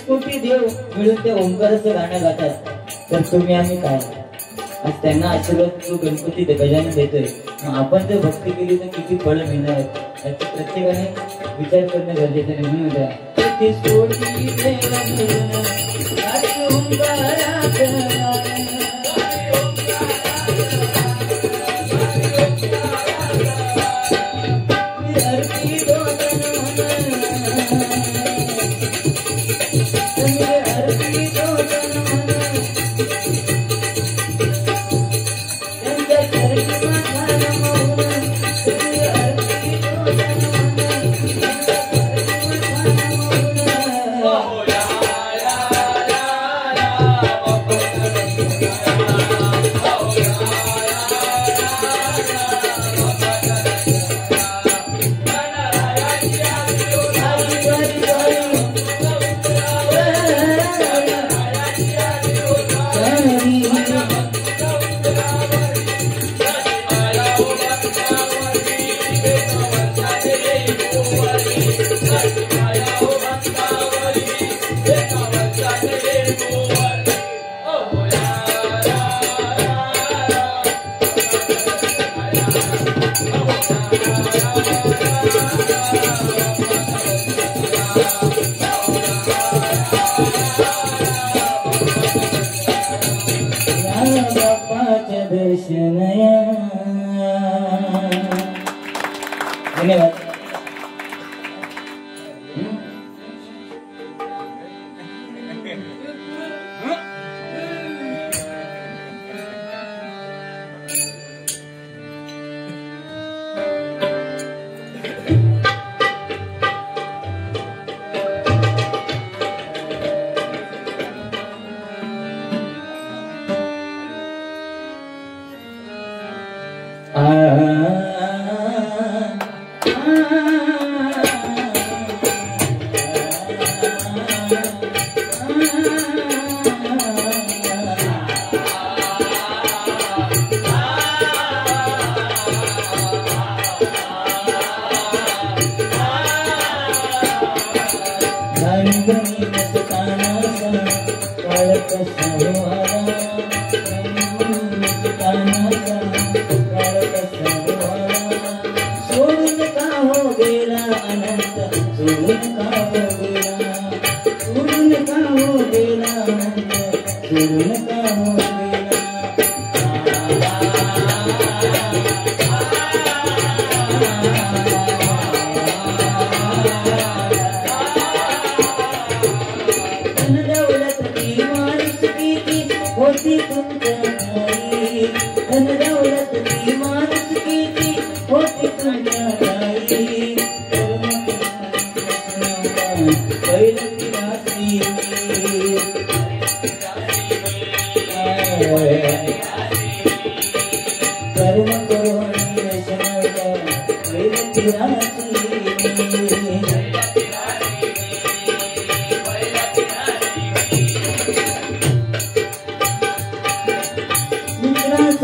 कोटी देव मिळून ते ओंकाराचं गाणं गातात. तर तुम्ही आम्ही काय आज त्यांना आशीर्वाद तो गणपती गजानन देतोय. आपण जर भक्ती केली तर किती फळ मिळणार याचा प्रत्येकाने विचार करणं गरजेचं आहे. म्हणून धन्यवाद.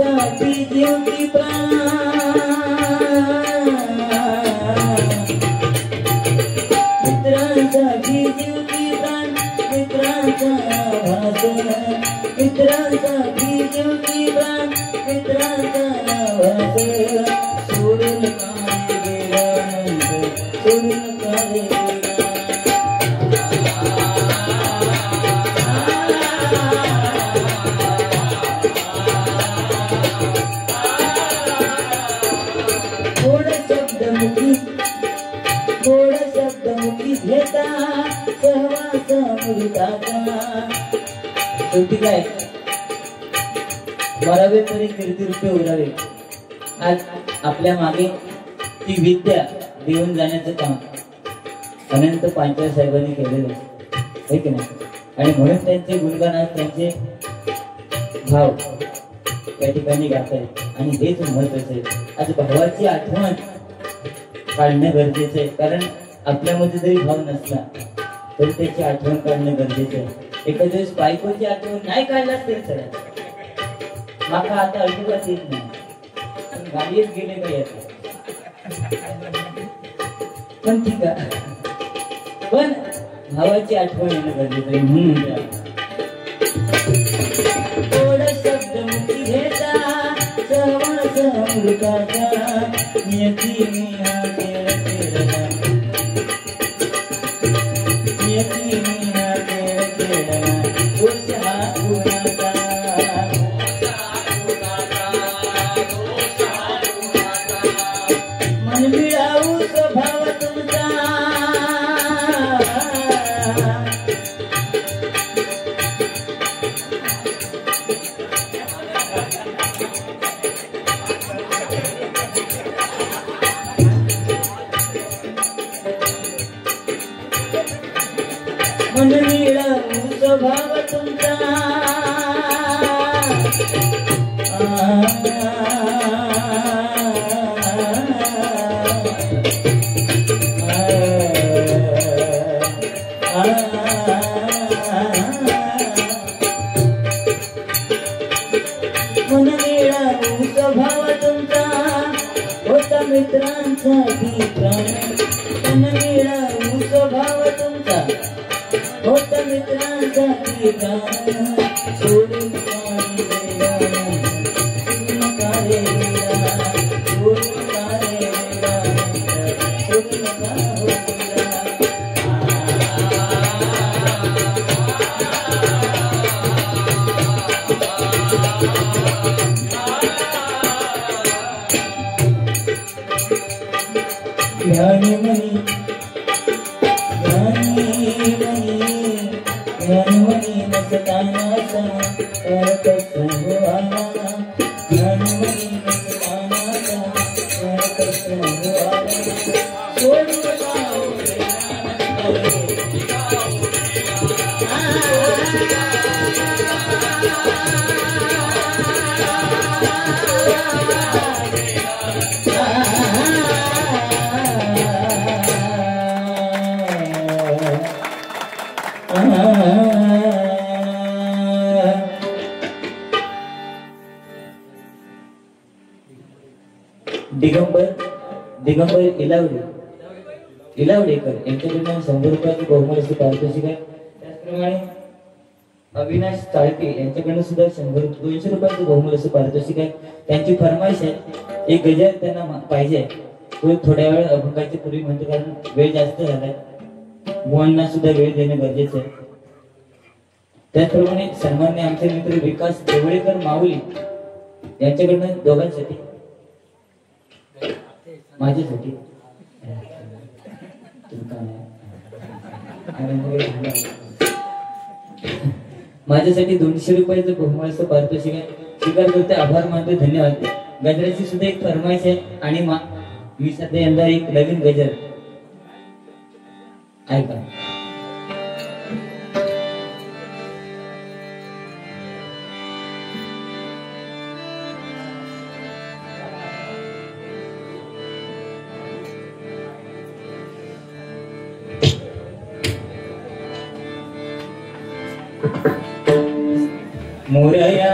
मित्रांसाठी जीव की प्राण, मित्रांसाठी जीव की प्राण, मित्रांचा आभास, मित्रांसाठी जीव की प्राण, मित्रांचा आभास, सोडून काय गेल्यानंतर, सोडून काय थोड शब्द मुखी घेता सहवास मृताचा. शेवटी काय मरावे तरी कीर्तिरूपे उरावे. आज आपल्या मागे ती विद्या देऊन जाण्याचं काम अनंत पांचाळ साहेबांनी केलेलं आहे की नाही. आणि म्हणून त्यांचे गुणगान आज त्यांचे भाव त्या ठिकाणी गात आहेत. आणि हेच महत्वाचं आहे. आज भावाची आठवण काढणं गरजेचं आहे. कारण आपल्यामध्ये जरी भाव नसला तरी त्याची आठवण काढणं गरजेचं आहे. एखाद्या दिवस बायकोची आठवण नाही काढलाच तरी चला, माका आता अजिबात येत नाही, पण गाडीत गेले का येत. पण ठीक आहे, पण भावाची आठवण येणं गरजेचं आहे. म्हणून थोडं शब्द मुक्ती घेता सहवास मृताचा, नियती मीहा खेळ खेळला, नियती मीहा खेळ खेळला, दोष हा गुणाचा, मन मिळावू स्वभाव तुमचा, मन मिळावू स्वभाव तुमचा, मन मिळावू स्वभाव तुमचा, होता मित्रांसाठी प्राण, मन मिळावू स्वभाव तुमचा, होता मित्रांसाठी प्राण, सोडून काय गेला, सोडून काय गेला, सोडून काय गेला, सोडून काय गेला. ज्ञानमणी ज्ञानमणी नसतानाचा करत संगवाना, ज्ञानमणी नसतानाचा करत संगवाना, सोडून दिगंबर इलावडेकर यांच्याकडून 100 रुपयाची बहुमूल्य अशी पारितोषिक आहे. त्याचप्रमाणे अविनाश चाळके यांच्याकडून सुद्धा 200 रुपयाची बहुमूल्य अशी पारितोषिक आहे. त्यांची फरमाईश आहे, एक गजर त्यांना पाहिजे. तो थोड्या वेळ अभंगाची पूर्वी म्हणतो, कारण वेळ जास्त झालाय, मुलांना सुद्धा वेळ देणं गरजेचं आहे. त्याचप्रमाणे सन्मान्य आमचे मित्र विकास देवळेकर माऊली यांच्याकडनं दोघांसाठी, माझ्यासाठी माझ्यासाठी 200 रुपयाचं बहुमूल्य पारितोषिक आहे. स्वीकार करते, आभार मानतो, धन्यवाद. गजराची सुद्धा एक फरमाईश आहे. आणि मी सध्या यंदा एक नवीन गजर ऐका. मोरया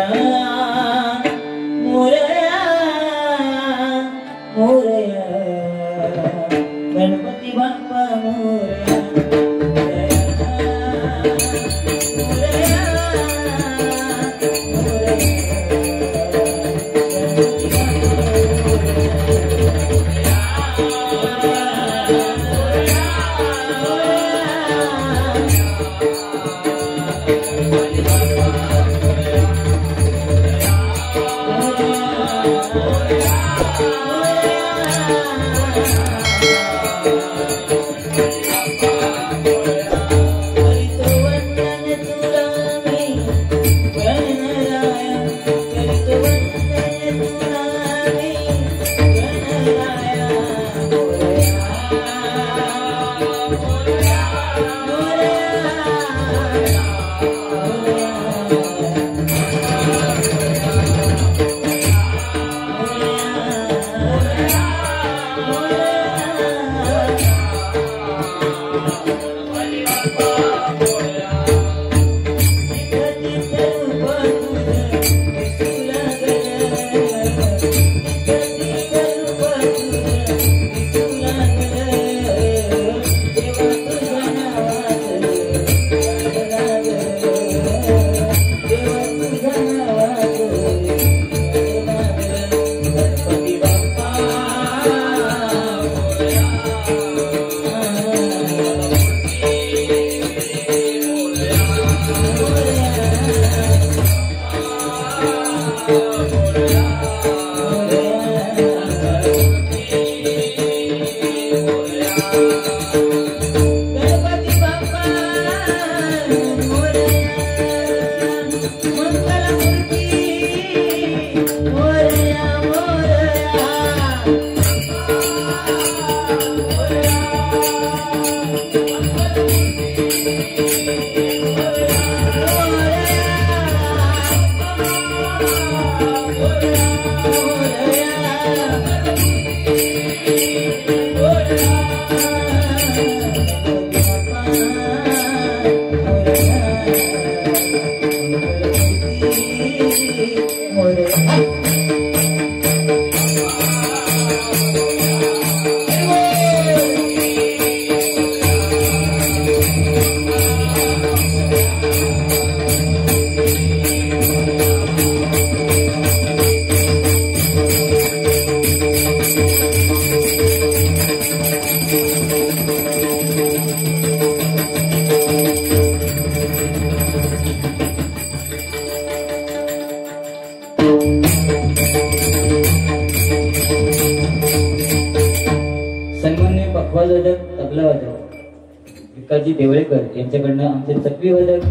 विकाजी देवळेकर यांच्याकडनं आमचे चक्री वादक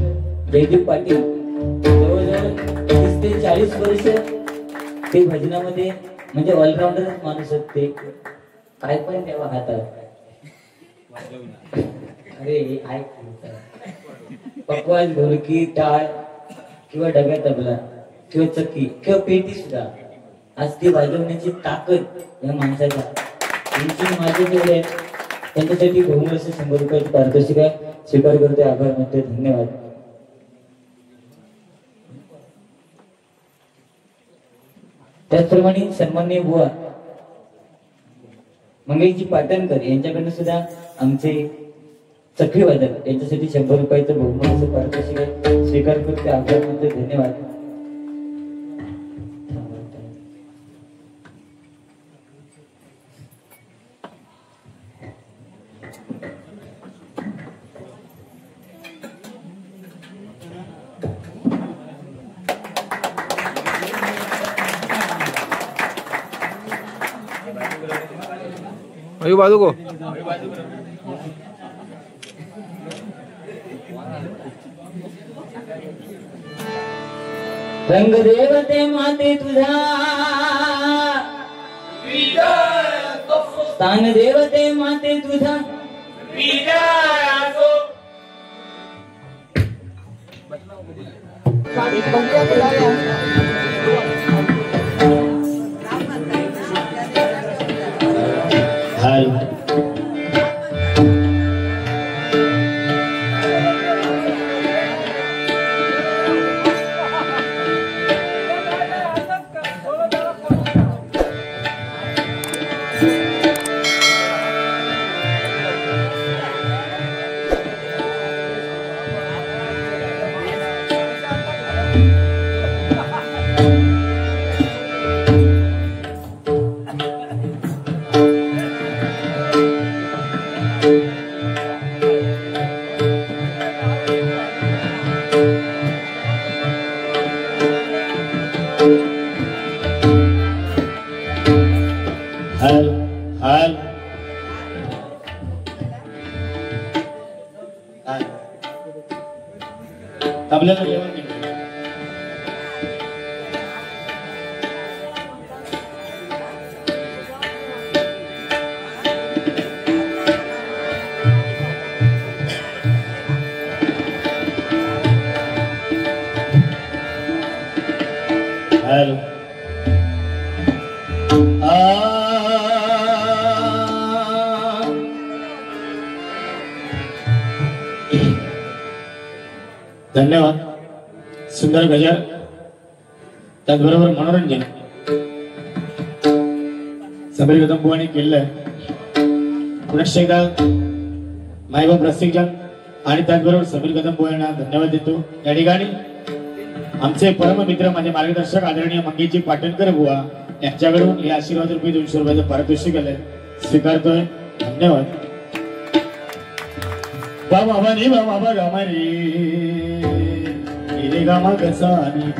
जयदीप पाटील जवळजवळ 30 ते 40 वर्ष ते भजनामध्ये म्हणजे ऑलराऊंडरच माणूस आहेत ते. काय पण तेव्हा हातात अरे ऐक पकवाज ढोलकी टाळ किंवा डब्या तबला किंवा चक्की किंवा पेटी सुद्धा आज ती वाजवण्याची ताकद या माणसाच्या त्यांची माझे जेवढे आहेत त्यांच्यासाठी बहुमूल्य 100 रुपयाची पारितोषिक स्वीकार करते. आभार मानते. धन्यवाद. त्याचप्रमाणे सन्माननीय बुवा मंगेशजी पाटणकर यांच्याकडनं सुद्धा आमचे चक्रीवादक यांच्यासाठी 100 रुपयाचं बहुमूल्य पारितोषिक स्वीकार करते. आभार मानते. धन्यवाद. अभी बाजू को रंग देवते माते तुझा स्थान देवते माते तुझा आपल्याला जेवण नाही. हॅलो धन्यवाद. सुंदर गजर त्याचबरोबर मनोरंजन समीर कदमबुवांनी केलेलं पुनश्च एकदा मायबाप रसिकजन आणि त्याचबरोबर समीर कदमबुवांना धन्यवाद देतो. या ठिकाणी आमचे परम मित्र माझे मार्गदर्शक आदरणीय मंगेशजी पाटणकर बुवा यांच्याकडून हे आशीर्वाद रुपये 200 रुपयाचं पारितोषिक आलंय, स्वीकारतोय. धन्यवाद. बाबा रे बाबा गामा रे गामा कसा आणि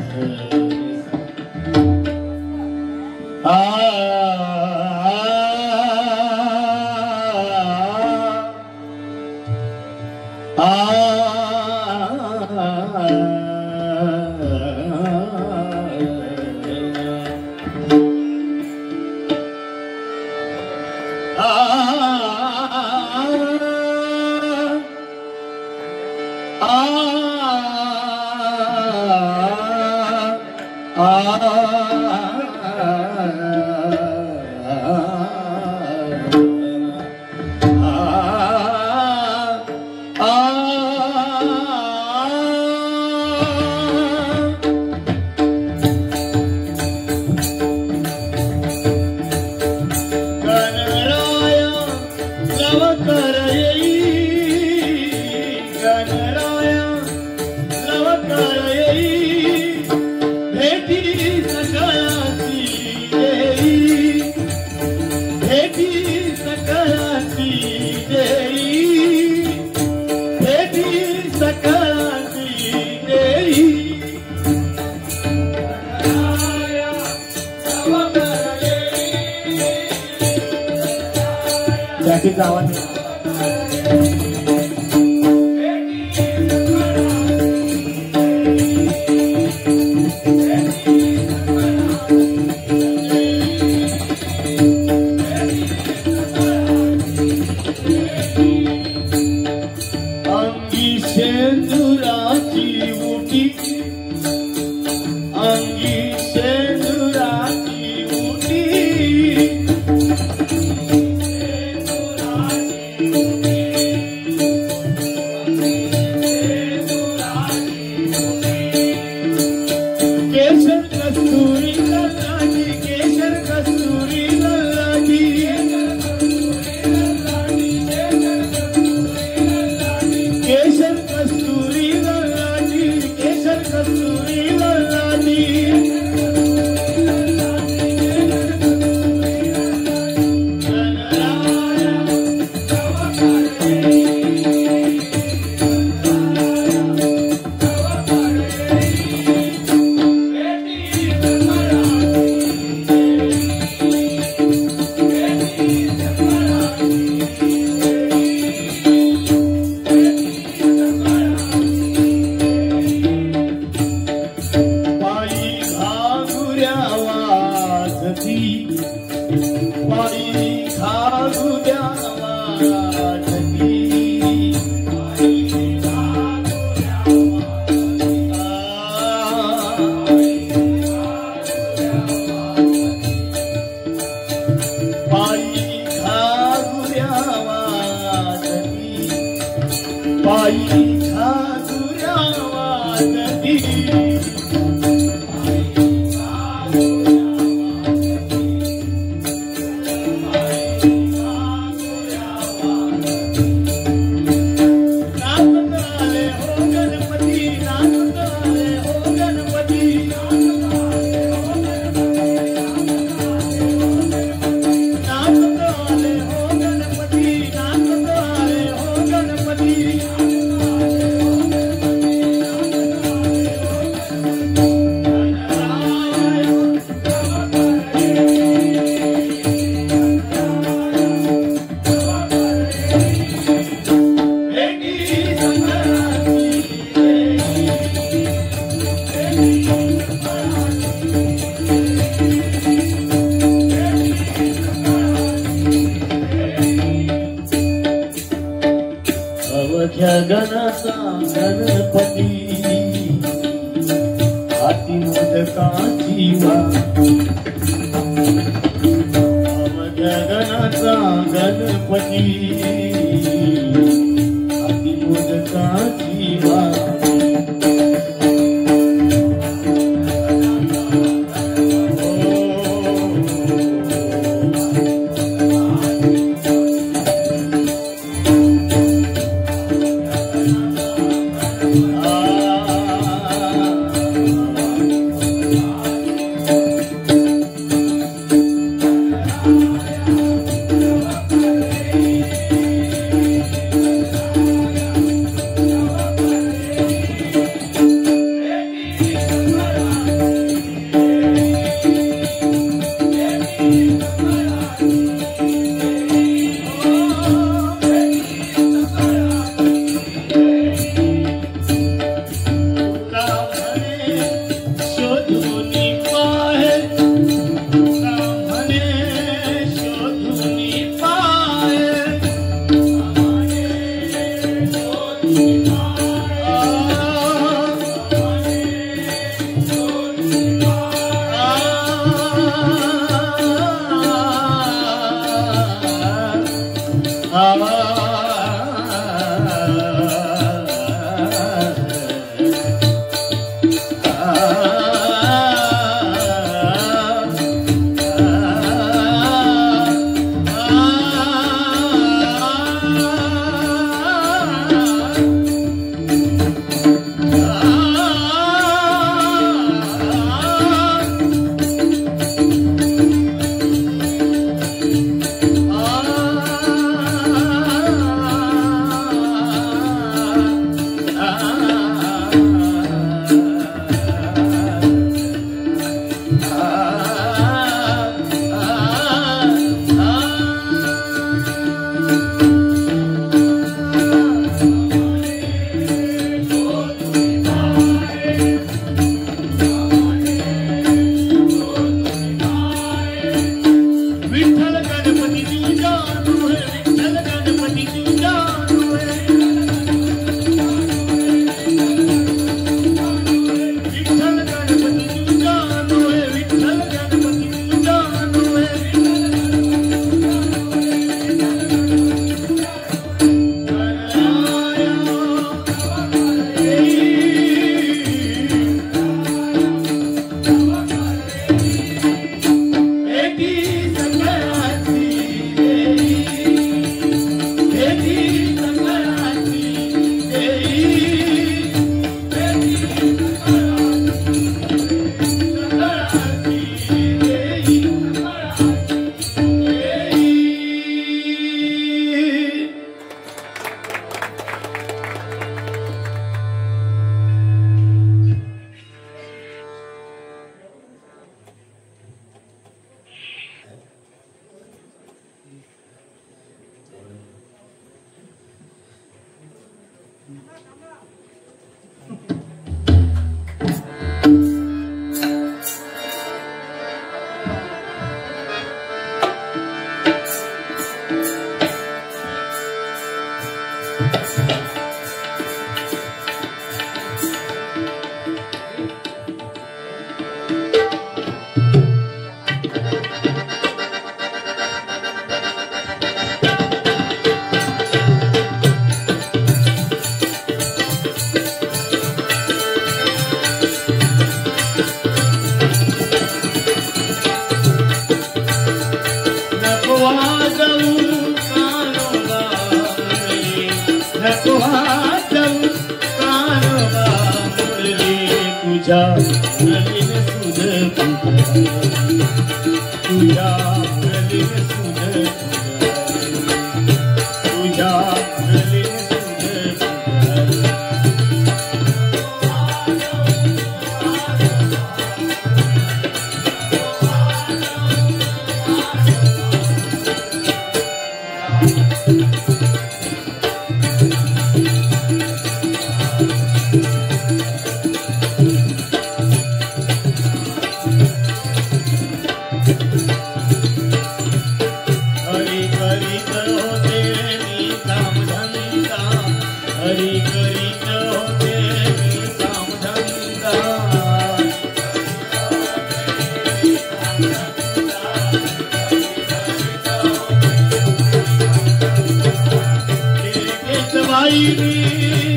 अति मोदकाची वाटी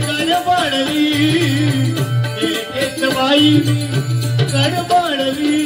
गडबडली एकेच बाई गडबडली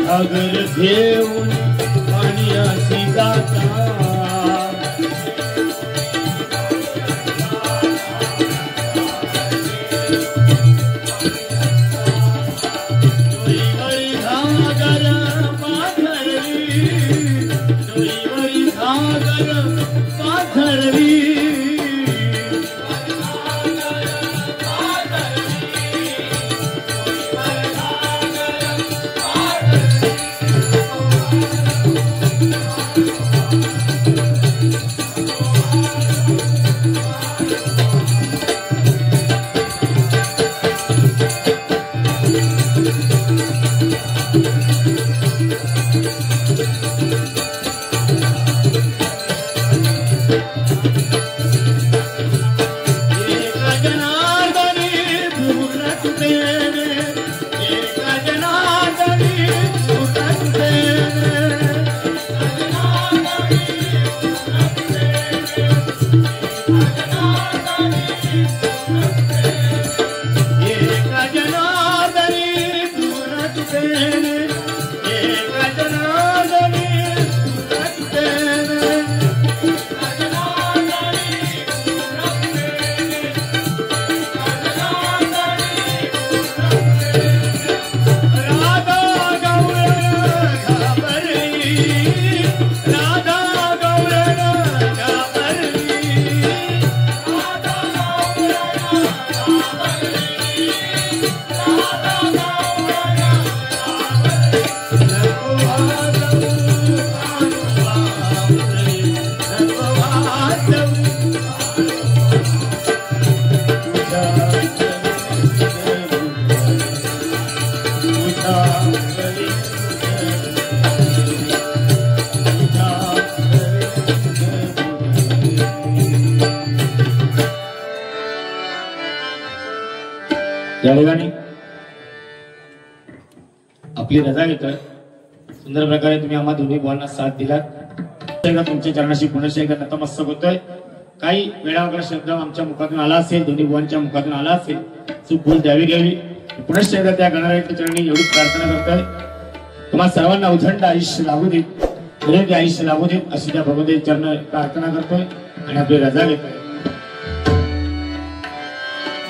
सागर घेऊन पाण्यासी जाता डोईवरी घागर पाथरली डोईवरी घागर पाथरली या ठिकाणी आपली रजा घेतोय. सुंदर प्रकारे तुम्ही आम्हा दोन्ही भावांना साथ दिलात. तुमच्या चरणाशी पुनश्च एकदा नतमस्तक होतोय. काही वेळावगळ शब्द आमच्या मुखातून आला असेल, दोन्ही भावांच्या मुखातून आला असेल, चूक भूल द्यावी घ्यावी. पुनश्च एकदा त्या गणरायाच्या चरणी एवढी प्रार्थना करतोय, तुम्हा सर्वांना उदंड आयुष्य लाभू देत, निरोगी आयुष्य लाभू देत अशी त्या भगवते चरण प्रार्थना करतोय आणि आपली रजा घेतोय.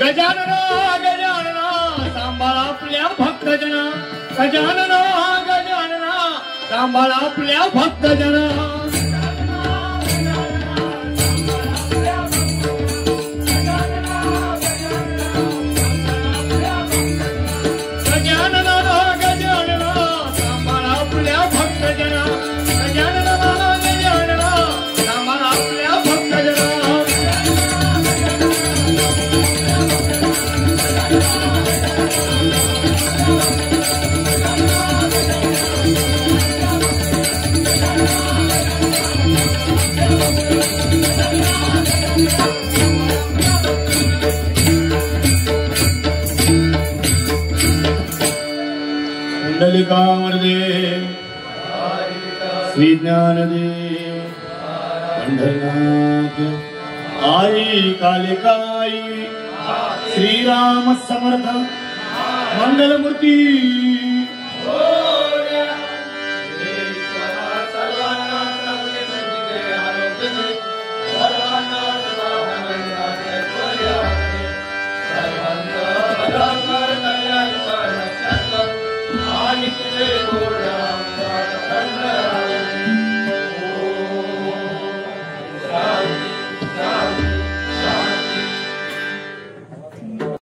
गजानना गजानना सांभाळा आपल्या भक्तजना, गजानना गजानना सांभाळा आपल्या भक्तजना. गजानना गजानना सांभाळा आपल्या भक्तजना, गजानना गजानना सांभाळा आपल्या भक्तजना. कुंडलिकामर्दे श्री ज्ञानदेव पंढरीनाथ आई कालिकाई श्रीराम समर्थ मंगलमूर्ती.